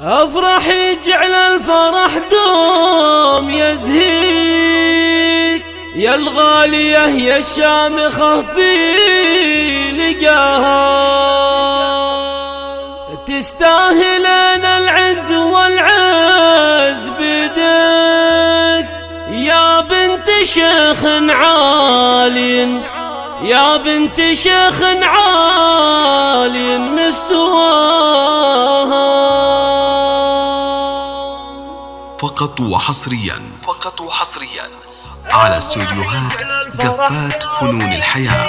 افرح يجعل الفرح دوم يزهيك يا الغالية يا الشامخة في لقاها، تستاهلين العز والعز بدك يا بنت شيخ عالي، يا بنت شيخ عالي مستواها. فقط وحصريا على استوديوهات زفات فنون الحياة.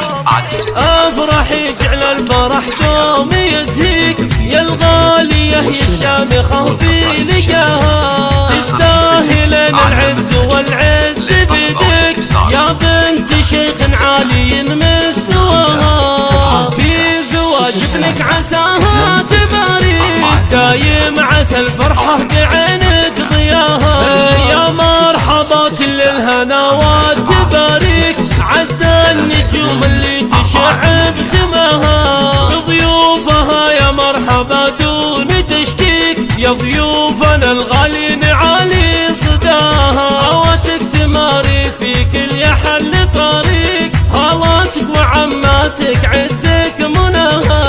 افرح يجعل الفرح دوم يزهيك يا الغالية يا الشامخة في لقاها، تستاهلين العز والعز بدك يا بنت شيخ عالي مستواها. في زواج ابنك عساها تباريك دايم عسى الفرحة بعينك ضياها، يا مرحبا كل الهناوات تباريك عدى النجوم اللي تشعب سماها. ضيوفها يا مرحبا دون تشكيك يا ضيوفنا الغالي نعالي صداها، عواتك تماري في كل يحل طريق، خالاتك وعماتك عزك مناها.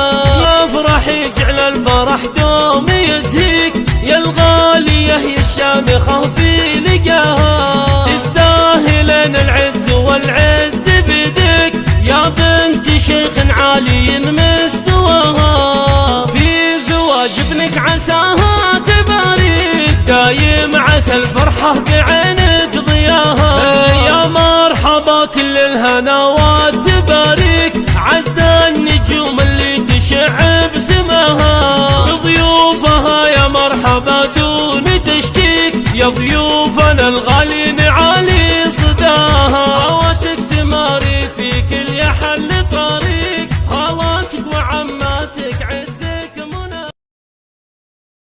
افرح يجعل الفرح دوم يزهيك يا الغالية يا الشامخة في لقاها، تستاهلين العز والعز بدك يا بنت شيخ عالي مستواها. في زواج ابنك عساها تباريك دايم عسى الفرحة بعينك ضياها، يا مرحبا كل الهناوات تباريك عدى النجوم اللي تشعب سماها. ضيوفها يا مرحبا دون تشكيك يا ضيوفنا الغالي